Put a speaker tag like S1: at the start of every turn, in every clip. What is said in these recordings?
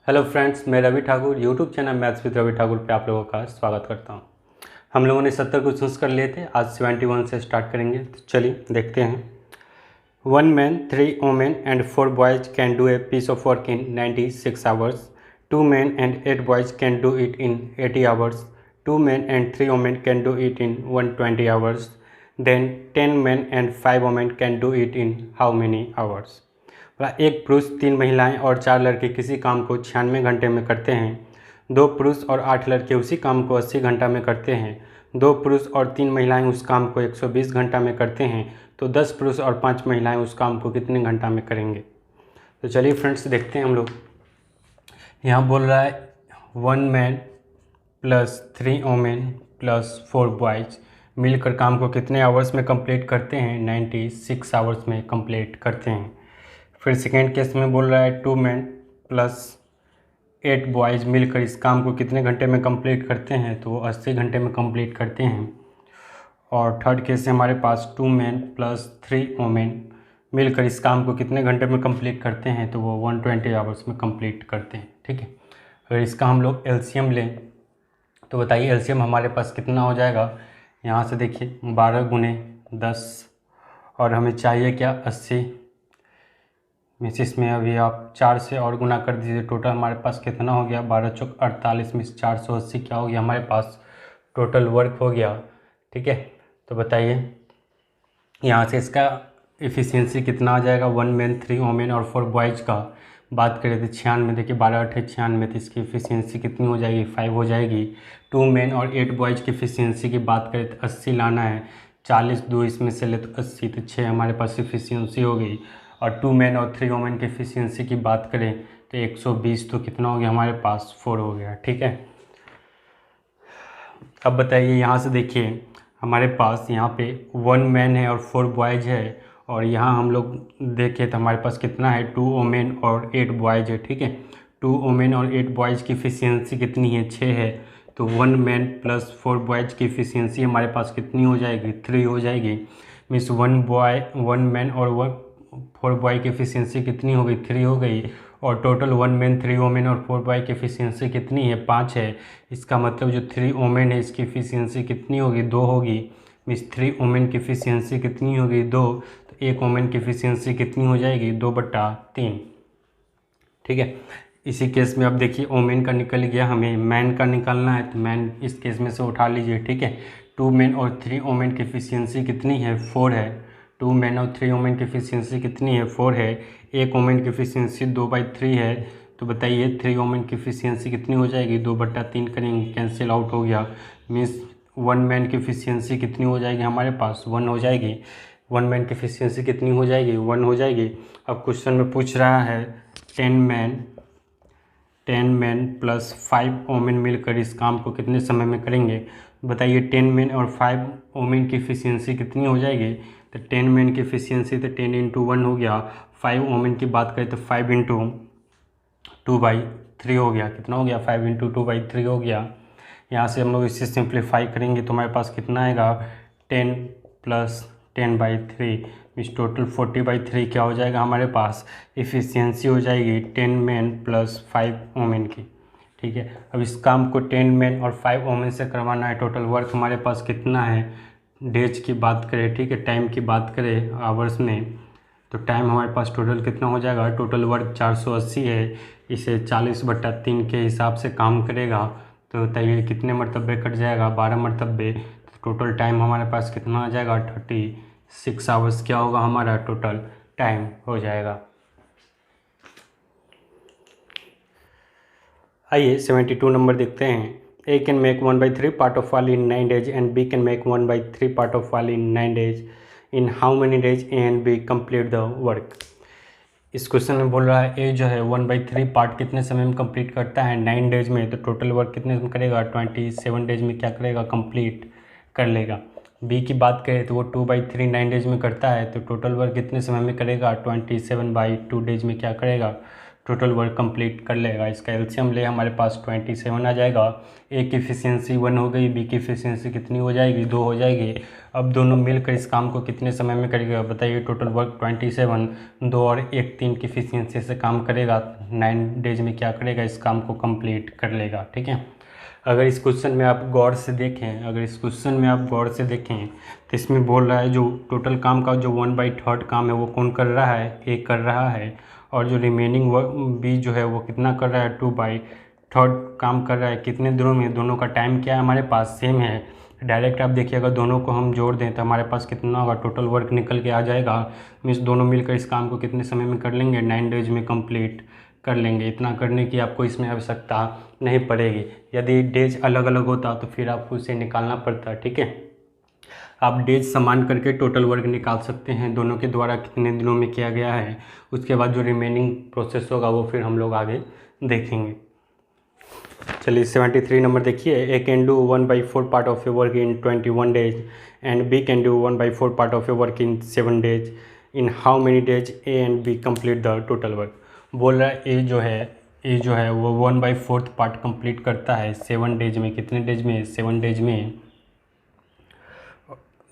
S1: Hello friends, मैं Ravi Thakur YouTube channel maths with Ravi Thakur पे आप लोगों का स्वागत करता हूं। हम लोगों ने 70 को चूज़ कर लिए थे, आज 71 से स्टार्ट करेंगे। तो चलिए देखते हैं। 1 man, 3 women and 4 boys can do a piece of work in 96 hours. 2 men and 8 boys can do it in 80 hours. 2 men and 3 women can do it in 120 hours. Then 10 men and 5 women can do it in how many hours? एक पुरुष 3 महिलाएं और 4 लड़के किसी काम को 96 घंटे में करते हैं। 2 पुरुष और 8 लड़के उसी काम को 80 घंटा में करते हैं। 2 पुरुष और 3 महिलाएं उस काम को 120 घंटा में करते हैं। तो 10 पुरुष और 5 महिलाएं उस काम को कितने घंटा में करेंगे? तो चलिए फ्रेंड्स देखते हैं हम लोग। यहाँ बोल रहा है 1 man plus 3 women plus 4 boys मिलकर काम को कितने आवर्स में कंप्लीट करते हैं? 96 आवर्स में कंप्लीट करते हैं। फिर सेकेंड केस में बोल रहा है 2 मैन प्लस 8 बॉयज़ मिलकर इस काम को कितने घंटे में कंप्लीट करते हैं? तो वो 80 घंटे में कंप्लीट करते हैं। और थर्ड केस है हमारे पास 2 मैन प्लस 3 वोमेन मिलकर इस काम को कितने घंटे में कंप्लीट करते हैं? तो वो 120 आवर्स में कंप्लीट करते हैं। ठीक है, अगर इसका हम लोग एलसीएम लें तो बताइए एलसीएम हमारे पास कितना हो जाएगा? यहाँ से देखिए 12 गुने 10 और हमें चाहिए क्या? 80। इसमें अभी आप 4 से और गुना कर दीजिए, टोटल हमारे पास कितना हो गया? 12 चौक 48 में 480 क्या हो गया हमारे पास? टोटल वर्क हो गया। ठीक है, तो बताइए यहाँ से इसका एफिशिएंसी कितना आ जाएगा? 1 मैन 3 वोमेन और 4 बॉयज़ का बात करें तो 96, देखिए 12 8 96, तो इसकी एफिशिएंसी कितनी हो जाएगी? 5 हो जाएगी। 2 मैन और 8 बॉयज़ की एफिशिएंसी की बात करें तो 80 लाना है। 40 2 इसमें से ले तो 80, तो 6 हमारे पास एफिशिएंसी हो गई। और 2 मैन और 3 वोमेन की एफिशिएंसी की बात करें तो 120, तो कितना हो गया हमारे पास? 4 हो गया। ठीक है, अब बताइए यहाँ से देखिए हमारे पास यहाँ पे 1 मैन है और 4 बॉयज़ है, और यहाँ हम लोग देखें तो हमारे पास कितना है? 2 वोमेन और 8 बॉयज़ है। ठीक है, 2 वोमेन और 8 बॉयज़ की एफिशिएंसी कितनी है? 6 है। तो 1 मैन प्लस 4 बॉयज़ की एफिशिएंसी हमारे पास कितनी हो जाएगी? 3 हो जाएगी। मीन्स 1 मैन और 4 बॉय की एफिशिएंसी कितनी हो गई? 3 हो गई। और टोटल 1 मैन 3 वोमेन और 4 बॉय की एफिशिएंसी कितनी है? 5 है। इसका मतलब जो 3 वोमेन है इसकी एफिशिएंसी कितनी होगी? 2 होगी। मीन्स 3 वोमेन की एफिशिएंसी कितनी होगी? 2। तो 1 वोमेन की एफिशिएंसी कितनी हो जाएगी? 2/3। ठीक है, इसी केस में अब देखिए वोमेन का निकल गया, हमें मैन का निकालना है, तो मैन इस केस में से उठा लीजिए। ठीक है, 2 मैन और 3 वोमेन की एफिशिएंसी कितनी है? 4 है। 2 मैन और 3 वोमेन की एफिशिएंसी कितनी है? 4 है। 1 वोमेन की एफिशिएंसी 2/3 है। तो बताइए 3 वोमेन की एफिशिएंसी कितनी हो जाएगी? 2/3 करेंगे, कैंसिल आउट हो गया। मीन्स 1 मैन की एफिशिएंसी कितनी हो जाएगी हमारे पास? 1 हो जाएगी। 1 मैन की एफिशिएंसी कितनी हो जाएगी? 1 हो जाएगी। अब क्वेश्चन में पूछ रहा है 10 मैन प्लस 5 वोमेन मिलकर इस काम को कितने समय में करेंगे? बताइए 10 मैन और 5 वोमेन की एफिशिएंसी कितनी हो जाएगी? तो 10 मैन की एफिशिएंसी तो 10 × 1 हो गया। 5 वोमेन की बात करें तो 5 × 2/3 हो गया। कितना हो गया? 5 × 2/3 हो गया। यहाँ से हम लोग इसे सिंप्लीफाई करेंगे तो हमारे पास कितना आएगा? 10 + 10/3 मीन्स टोटल 40/3 क्या हो जाएगा हमारे पास? एफिशिएंसी हो जाएगी 10 मैन प्लस 5 वोमेन की। ठीक है, अब इस काम को 10 मैन और 5 वोमेन से करवाना है। टोटल वर्क हमारे पास कितना है? डेज की बात करें, ठीक है, टाइम की बात करें आवर्स में, तो टाइम हमारे पास टोटल कितना हो जाएगा? टोटल वर्क 480 है। इसे 40/3 के हिसाब से काम करेगा तो बताइए कितने मरतबे कट जाएगा? 12 मरतबे। तो टोटल टाइम हमारे पास कितना आ जाएगा? 36 आवर्स क्या होगा हमारा? टोटल टाइम हो जाएगा। आइए 72 नंबर देखते हैं। A can make 1/3 part of wall in 9 days and B can make 1/3 part of wall in 9 days. In how many days A and B complete the work? इस question में बोल रहा है A जो है 1/3 पार्ट कितने समय में कंप्लीट करता है? 9 डेज में। तो टोटल वर्क कितने में करेगा? 27 डेज में क्या करेगा? कंप्लीट कर लेगा। B की बात करें तो वो 2/3 9 डेज में करता है, तो टोटल वर्क कितने समय में करेगा? 27/2 डेज में क्या करेगा? टोटल वर्क कंप्लीट कर लेगा। इसका एलसीएम ले हमारे पास 27 आ जाएगा। ए की एफिशिएंसी 1 हो गई, बी की एफिशिएंसी कितनी हो जाएगी, 2 हो जाएगी। अब दोनों मिलकर इस काम को कितने समय में करेगा बताइए। टोटल वर्क 27, 2 और 1 3 की एफिशिएंसी से काम करेगा, 9 डेज में क्या करेगा, इस काम को कंप्लीट कर लेगा। ठीक है। अगर इस क्वेश्चन में आप गौर से देखें तो इसमें बोल रहा है जो टोटल काम का जो 1/3 काम है वो कौन कर रहा है, ए कर रहा है। और जो रिमेनिंग बी जो है वो कितना कर रहा है, 2/3 काम कर रहा है। कितने दिनों में, दोनों का टाइम क्या है हमारे पास, सेम है। डायरेक्ट आप देखिए अगर दोनों को हम जोड़ दें तो हमारे पास कितना होगा, टोटल वर्क निकल के आ जाएगा। मीन्स दोनों मिलकर इस काम को कितने समय में कर लेंगे, 9 डेज में कंप्लीट कर लेंगे। इतना करने की आपको इसमें आवश्यकता नहीं पड़ेगी। यदि डेज अलग अलग होता तो फिर आपको उसे निकालना पड़ता। ठीक है। आप डेज समान करके टोटल वर्क निकाल सकते हैं, दोनों के द्वारा कितने दिनों में किया गया है। उसके बाद जो रिमेनिंग प्रोसेस होगा वो फिर हम लोग आगे देखेंगे। चलिए 73 नंबर देखिए। A can do 1/4 part of a work in 21 days and B can do 1/4 part of a work in 7 days. In how many days A and B complete the total work. बोल रहा है ए जो है वो 1/4 part complete करता है 7 days में। कितने डेज में, 7 डेज में,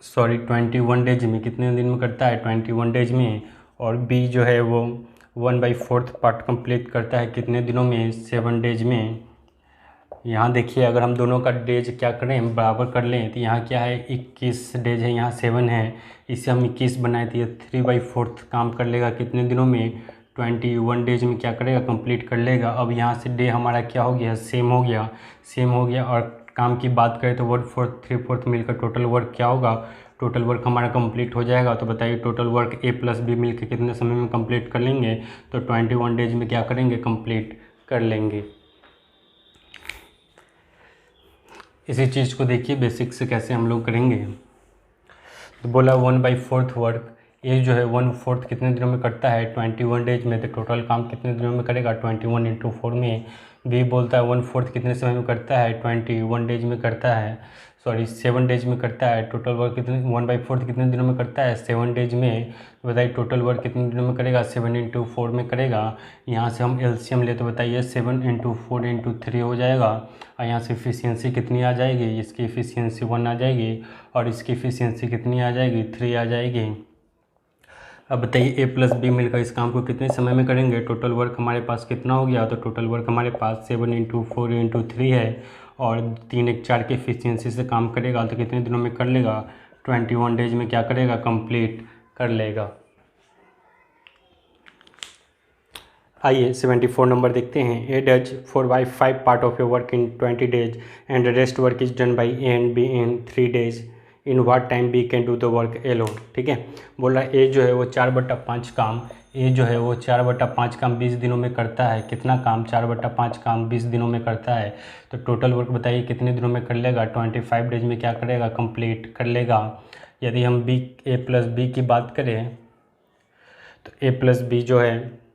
S1: सॉरी 21 डेज में। कितने दिन में करता है, 21 डेज में। और बी जो है वो 1/4 पार्ट कंप्लीट करता है कितने दिनों में, 7 डेज में। यहाँ देखिए अगर हम दोनों का डेज क्या करें, बराबर कर लें तो यहाँ क्या है, 21 डेज है, यहाँ 7 है। इसे हम 21 बनाए थे, 3/4 काम कर लेगा कितने दिनों में, 21 डेज में क्या करेगा, कंप्लीट कर लेगा। अब यहाँ से डे हमारा क्या हो गया, सेम हो गया। और काम की बात करें तो 1/4 3/4 मिलकर टोटल वर्क क्या होगा, टोटल वर्क हमारा कंप्लीट हो जाएगा। तो बताइए टोटल वर्क ए प्लस बी मिलकर कितने समय में कंप्लीट कर लेंगे, तो 21 डेज में क्या करेंगे, कंप्लीट कर लेंगे। इसी चीज़ को देखिए बेसिक से कैसे हम लोग करेंगे। तो बोला 1/4 वर्क, ए जो है 1/4 कितने दिनों में करता है, 21 डेज में। तो टोटल काम कितने दिनों में करेगा, 21 × 4 में। बी बोलता है 1/4 कितने समय में करता है, 21 डेज में करता है, सॉरी 7 डेज में करता है। टोटल वर्क कितने, 1/4 कितने दिनों में करता है, 7 डेज में। तो बताइए टोटल वर्क कितने दिनों में करेगा, 7 × 4 में करेगा। यहाँ से हम एलसीएम ले तो बताइए 7 × 4 × 3 हो जाएगा। और यहाँ से एफिशिएंसी कितनी आ जाएगी, इसकी एफिशिएंसी 1 आ जाएगी और इसकी एफिशिएंसी कितनी आ जाएगी, 3 आ जाएगी। अब बताइए ए प्लस बी मिलकर इस काम को कितने समय में करेंगे, टोटल वर्क हमारे पास कितना हो गया। तो टोटल वर्क हमारे पास 7 × 4 × 3 है और 3 × 4 की एफिशिएंसी से काम करेगा तो कितने दिनों में कर लेगा, 21 डेज में क्या करेगा, कंप्लीट कर लेगा। आइए 74 नंबर देखते हैं। A does 4/5 part of a work in 20 days and rest work is done by A and B in 3 days. In what time B can do the work alone. ठीक है। बोल रहा है ए जो है वो 4/5 काम, 20 दिनों में करता है। कितना काम, 4/5 काम 20 दिनों में करता है। तो टोटल वर्क बताइए कितने दिनों में कर लेगा, 25 डेज में क्या करेगा, कंप्लीट कर लेगा। यदि हम ए प्लस बी की बात करें तो ए प्लस बी जो है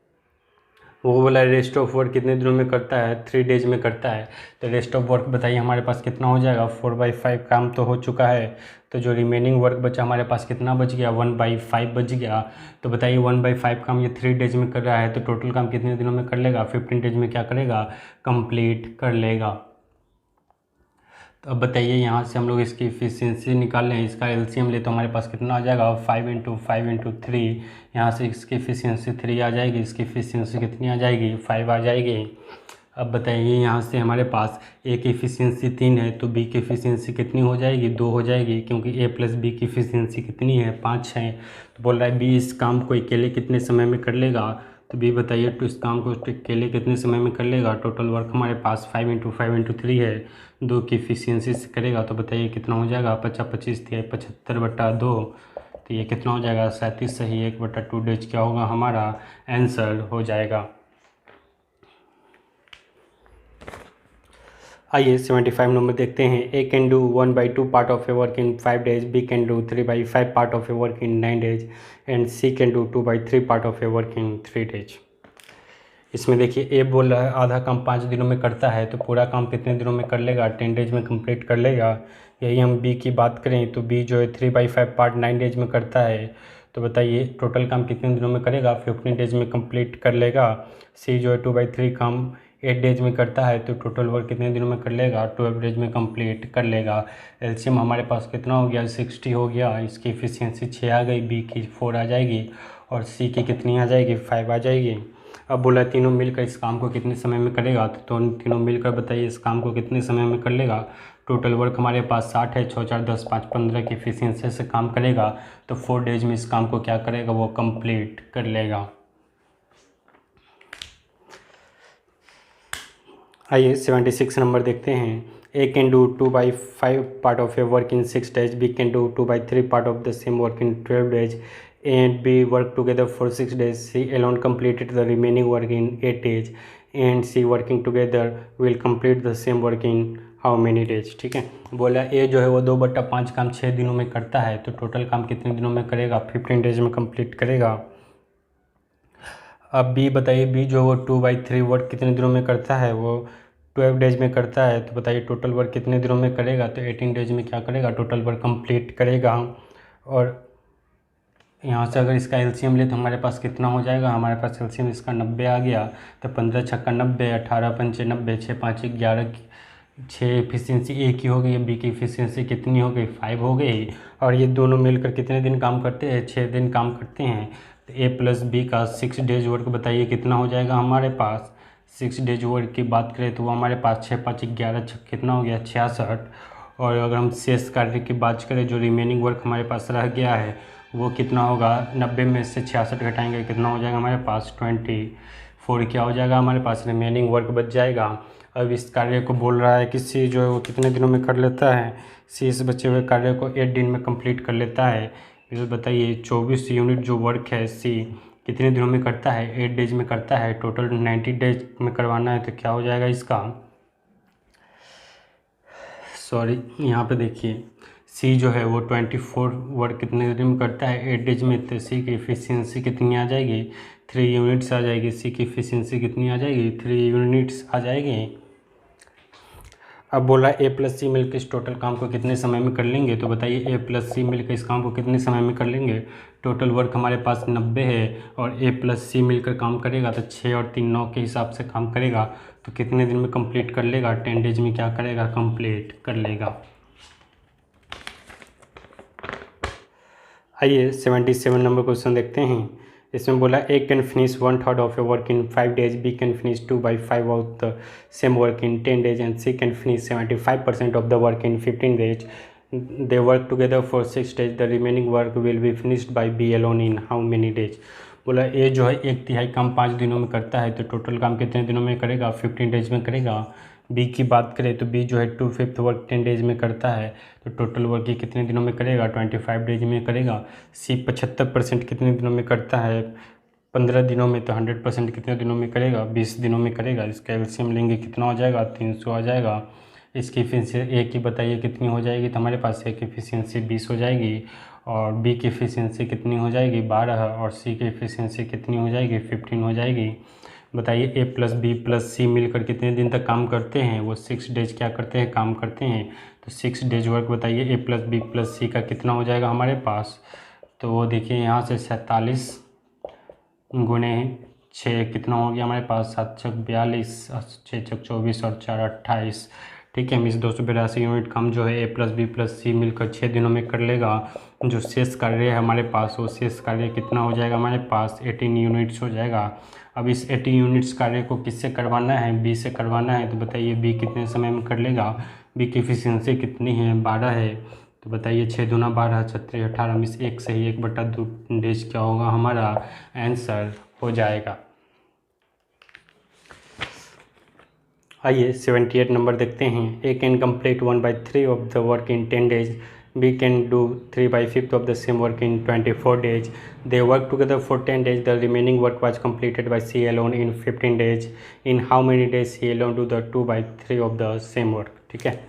S1: वो बोला रेस्ट ऑफ वर्क कितने दिनों में करता है, 3 डेज में करता है। तो रेस्ट ऑफ वर्क बताइए हमारे पास कितना हो जाएगा, 4/5 काम तो हो चुका है। तो जो रिमेनिंग वर्क बचा हमारे पास कितना बच गया, 1/5 बच गया। तो बताइए 1/5 काम ये 3 डेज में कर रहा है तो टोटल काम कितने दिनों में कर लेगा, 15 डेज में क्या करेगा, कंप्लीट कर लेगा। तो अब बताइए यहाँ से हम लोग इसकी एफिशिएंसी निकाल लें, इसका एलसीएम ले तो हमारे पास कितना आ जाएगा, 5 × 5 × 3। यहाँ से इसकी एफिशिएंसी 3 आ जाएगी, इसकी एफिशिएंसी कितनी आ जाएगी, 5 आ जाएगी। अब बताइए यहाँ से हमारे पास ए की एफिशिएंसी 3 है तो बी की एफिशिएंसी कितनी हो जाएगी, 2 हो जाएगी, क्योंकि ए प्लस बी की एफिशिएंसी कितनी है, 5 है। तो बोल रहा है बी इस काम को अकेले कितने समय में कर लेगा। तो बी बताइए तो इस काम को अकेले कितने समय में कर लेगा। टोटल वर्क हमारे पास 5 × 5 × 3 है, 2 की एफिशिएंसी से करेगा तो बताइए कितना हो जाएगा, 25 थी 75/2। तो ये कितना हो जाएगा, 37 सही, 1/2 डेज क्या होगा हमारा आंसर हो जाएगा। आइए 75 नंबर देखते हैं। A can do 1/2 part of a work in 5 days, B can do 3/5 part of a work in 9 days and C can do 2/3 part of a work in 3 days. इसमें देखिए ए बोल रहा है आधा काम 5 दिनों में करता है तो पूरा काम कितने दिनों में कर लेगा, 10 डेज में कंप्लीट कर लेगा। यही हम बी की बात करें तो बी जो है 3/5 पार्ट 9 डेज में करता है तो बताइए टोटल काम कितने दिनों में करेगा, 15 डेज में कंप्लीट कर लेगा। सी जो है 2/3 काम 8 डेज में करता है, तो टोटल वर्क कितने दिनों में कर लेगा, 12 डेज में कंप्लीट कर लेगा। एलसीएम हमारे पास कितना हो गया, 60 हो गया। इसकी एफिशिएंसी 6 आ गई, बी की 4 आ जाएगी और सी की कितनी आ जाएगी, 5 आ जाएगी। अब बोला तीनों मिलकर इस काम को कितने समय में करेगा, तो तीनों मिलकर बताइए इस काम को कितने समय में कर लेगा। टोटल वर्क हमारे पास 60 है, 6 4 10 5 15 की एफिशिएंसी से काम करेगा, तो 4 डेज में इस काम को क्या करेगा, वो कंप्लीट कर लेगा। आइए 76 नंबर देखते हैं। A can do 2/5 part of a work in 6 days, B can do 2/3 part of the same work in 12 days, and B work together for 6 days. C alone completed the remaining work in 8 days, and C working together will complete the same work in how many days। ठीक है, बोला A जो है वो 2/5 काम 6 दिनों में करता है, तो टोटल काम कितने दिनों में करेगा, 15 डेज में कंप्लीट करेगा। अब बी बताइए, बी जो वो 2/3 वर्क कितने दिनों में करता है, वो 12 डेज में करता है, तो बताइए टोटल वर्क कितने दिनों में करेगा, तो 18 डेज में क्या करेगा, टोटल वर्क कंप्लीट करेगा। और यहाँ से अगर इसका एलसीएम ले तो हमारे पास कितना हो जाएगा, हमारे पास एलसीएम इसका 90 आ गया, तो 15 छक्का 90, 18 पंचे 90, 6 5 11, 6 एफिशिएंसी ए की हो गई, बी की एफिशिएंसी कितनी हो गई, 5 हो गई। और ये दोनों मिलकर कितने दिन काम करते हैं, 6 दिन काम करते हैं। तो ए प्लस बी का 6 डेज वर्क बताइए कितना हो जाएगा हमारे पास। 6 डेज वर्क की बात करें तो वो हमारे पास 6 5 11 कितना हो गया, 66। और अगर हम शेष कार्य की बात करें, जो रिमेनिंग वर्क हमारे पास रह गया है वो कितना होगा, 90 में से 66 घटाएंगे कितना हो जाएगा हमारे पास, 24 क्या हो जाएगा हमारे पास, रिमेनिंग वर्क बच जाएगा। अब इस कार्य को बोल रहा है कि सी जो है वो कितने दिनों में कर लेता है, सी इस बचे हुए कार्य को 8 दिन में कंप्लीट कर लेता है। फिर बताइए 24 यूनिट जो वर्क है सी कितने दिनों में करता है, 8 डेज में करता है, टोटल 90 डेज में करवाना है, तो क्या हो जाएगा इसका, सॉरी यहाँ पे देखिए सी जो है वो 24 वर्क कितने दिन में करता है, 8 डेज में, तो सी की एफिशिएंसी कितनी आ जाएगी, 3 यूनिट्स आ जाएगी। सी की एफिशिएंसी कितनी आ जाएगी, 3 यूनिट्स आ जाएगी। अब बोला ए प्लस सी मिलकर इस टोटल काम को कितने समय में कर लेंगे, तो बताइए ए प्लस सी मिलकर इस काम को कितने समय में कर लेंगे। टोटल वर्क हमारे पास 90 है और ए प्लस सी मिलकर काम करेगा, तो 6 और 3 9 के हिसाब से काम करेगा, तो कितने दिन में कंप्लीट कर लेगा, 10 डेज में क्या करेगा, कंप्लीट कर लेगा। आइए 77 नंबर क्वेश्चन देखते हैं। इसमें बोला A can finish 1/3 of a work in 5 days, B can finish 2/5 of the same work in 10 days, and C can finish 75% of the work in 15 days। They work together for 6 days, the remaining work will be finished by B alone in how many days. बोला A जो है 1/3 काम 5 दिनों में करता है, तो total काम कितने दिनों में करेगा, 15 डेज में करेगा। बी की बात करें तो बी जो है 2/5 वर्क 10 डेज में करता है, तो टोटल वर्क ये कितने दिनों में करेगा, 25 डेज में करेगा। सी 75% कितने दिनों में करता है, 15 दिनों में, तो 100% कितने दिनों में करेगा, 20 दिनों में करेगा। इसका एलसीएम लेंगे कितना हो जाएगा, 300 आ जाएगा। इसकी एफिशिएंसी ए की बताइए कितनी हो जाएगी, तो हमारे पास ए की एफिशिएंसी 20 हो जाएगी, और बी की एफिशिएंसी कितनी हो जाएगी, 12, और सी की एफिशिएंसी कितनी हो जाएगी, 15 हो जाएगी। बताइए ए प्लस बी प्लस सी मिलकर कितने दिन तक काम करते हैं, वो 6 डेज क्या करते हैं, काम करते हैं। तो 6 डेज वर्क बताइए ए प्लस बी प्लस सी का कितना हो जाएगा हमारे पास, तो वो देखिए यहाँ से 47 गुने 6 कितना हो गया हमारे पास, 7 छक 42, 6 छक 24 और 4 28। ठीक है, मिस 282 यूनिट काम जो है ए प्लस बी प्लस सी मिलकर 6 दिनों में कर लेगा। जो शेष कार्य है हमारे पास, वो शेष कार्य कितना हो जाएगा हमारे पास, 18 यूनिट्स हो जाएगा। अब इस 18 यूनिट्स कार्य को किससे करवाना है, बी से करवाना है, तो बताइए बी कितने समय में कर लेगा। बी की एफिशिएंसी कितनी है, 12 है, तो बताइए 6 दूना 12, 36 18, मिस 1 से ही 1/2 डेज क्या होगा हमारा आंसर हो जाएगा। आइए 78 नंबर देखते हैं। A can complete 1/3 of the work in 10 days, B can do 3/5 of the same work in 24 days। They work together for 10 days, the remaining work was completed by C alone in 15 days। In how many days C alone do the 2/3 of the same work. ठीक है,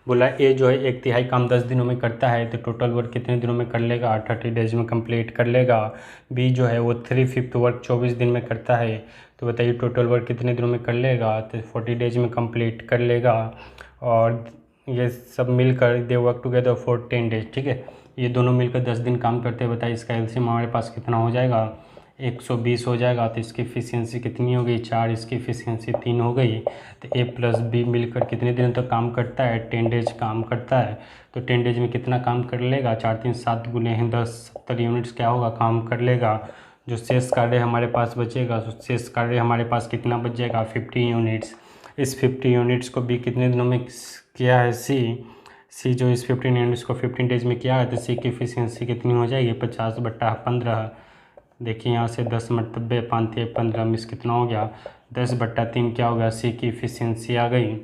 S1: बोला A जो है 1/3 काम 10 दिनों में करता है, तो टोटल वर्क कितने दिनों में कर लेगा, 30 डेज में कंप्लीट कर लेगा। बी जो है वो 3/5 वर्क 24 दिन में करता है, तो बताइए टोटल वर्क कितने दिनों में कर लेगा, तो 40 डेज में कंप्लीट कर लेगा। और ये सब मिलकर दे वर्क टुगेदर फॉर 10 days। ठीक है, ये दोनों मिलकर 10 दिन काम करते हैं। बताइए इसका एलसीएम हमारे पास कितना हो जाएगा, 120 हो जाएगा। तो इसकी एफिशिएंसी कितनी हो गई, 4, इसकी एफिशिएंसी 3 हो गई। तो ए प्लस बी मिलकर कितने दिन तक काम करता है, 10 डेज काम करता है। तो 10 डेज में कितना काम कर लेगा, 4 3 7 गुने हैं 10, 70 यूनिट्स क्या होगा, काम कर लेगा। जो शेष कार्य हमारे पास बचेगा, तो शेष कार्य हमारे पास कितना बच जाएगा, 50 यूनिट्स। इस 50 यूनिट्स को बी कितने दिनों में किया है, सी जो इस 15 यूनिट्स को 15 डेज में किया है, तो सी की एफिशिएंसी कितनी हो जाएगी, 50/15। देखिए यहाँ से 10 मरतबे 5 15 मिस कितना हो गया, 10/3 क्या हो गया, सी की एफिशिएंसी आ गई।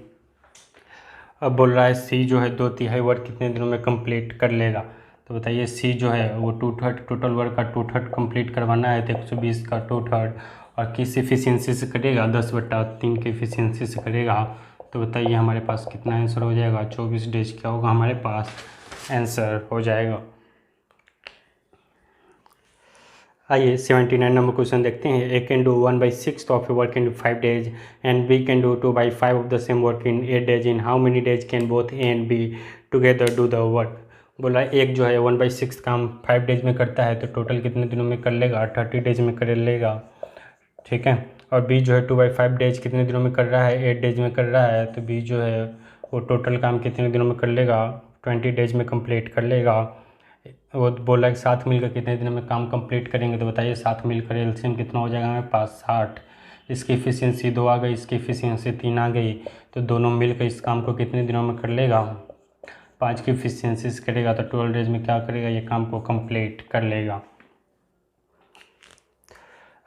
S1: अब बोल रहा है सी जो है 2/3 वर्क कितने दिनों में कंप्लीट कर लेगा। तो बताइए सी जो है वो 2/3 टोटल वर्क का 2/3 कंप्लीट करवाना है, तो 120 का 2/3 और किस एफिशिएंसी से करेगा, 10/3 की एफिशिएंसी से करेगा। तो बताइए हमारे पास कितना आंसर हो जाएगा, 24 डेज क्या होगा हमारे पास आंसर हो जाएगा। आइए 79 नंबर क्वेश्चन देखते हैं। A can do 1/6 of a work in 5 days and B can do 2/5 of the same work in 8 days. In how many days can both A and B together do the work. बोला एक जो है 1/6 काम 5 days में करता है, तो total कितने दिनों में कर लेगा, 30 डेज में कर लेगा, ठीक है। और बी जो है 2/5 डेज कितने दिनों में कर रहा है, 8 डेज में कर रहा है, तो बी जो है वो टोटल काम कितने दिनों में कर लेगा, 20 डेज में कंप्लीट कर लेगा। वो बोला कि साथ मिलकर कितने दिनों में काम कंप्लीट करेंगे। तो बताइए साथ मिलकर एलसीएम कितना हो जाएगा हमारे पास, 60। इसकी एफिशिएंसी 2 आ गई, इसकी एफिशिएंसी 3 आ गई, तो दोनों मिलकर इस काम को कितने दिनों में कर लेगा, 5 की एफिशिएंसी से करेगा, तो 12 डेज में क्या करेगा, ये काम को कंप्लीट कर लेगा।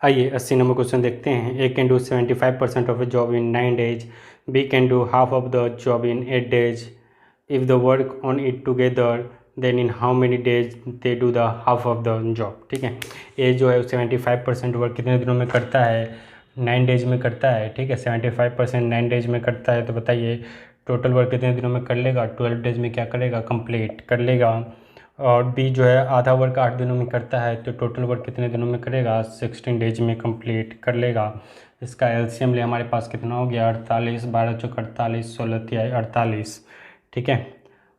S1: आइए 80 नंबर क्वेश्चन देखते हैं। A can do 75% of a job in 9 days, B can do half of the job in 8 days. If the work on it together then in how many days they do the half of the job, ठीक है। ए जो है 75% work कितने दिनों में करता है, 9 days में करता है, ठीक है। 75% 9 डेज में करता है, तो बताइए टोटल वर्क कितने दिनों में कर लेगा, 12 डेज में क्या करेगा, कंप्लीट कर लेगा। और बी जो है आधा वर्क 8 दिनों में करता है, तो टोटल वर्क कितने दिनों में करेगा, 16 डेज में कंप्लीट कर लेगा। इसका एलसीएम ले हमारे पास कितना हो गया, 48, 12 चौक 48, 16 तिहाई 48, ठीक है।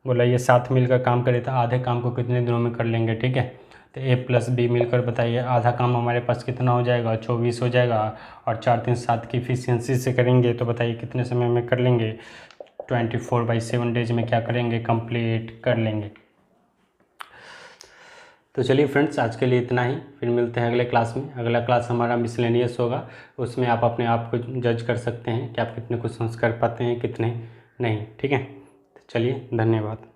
S1: बोला ये साथ मिलकर काम करे तो आधे काम को कितने दिनों में कर लेंगे, ठीक है। तो ए प्लस बी मिलकर बताइए आधा काम हमारे पास कितना हो जाएगा, 24 हो जाएगा। और 4 3 7 की एफिशिएंसी से करेंगे, तो बताइए कितने समय में कर लेंगे, 24/7 डेज में क्या करेंगे, कंप्लीट कर लेंगे। तो चलिए फ्रेंड्स आज के लिए इतना ही, फिर मिलते हैं अगले क्लास में। अगला क्लास हमारा मिसलेनियस होगा, उसमें आप अपने आप को जज कर सकते हैं कि आप कितने क्वेश्चंस कर पाते हैं कितने नहीं, ठीक है। तो चलिए धन्यवाद।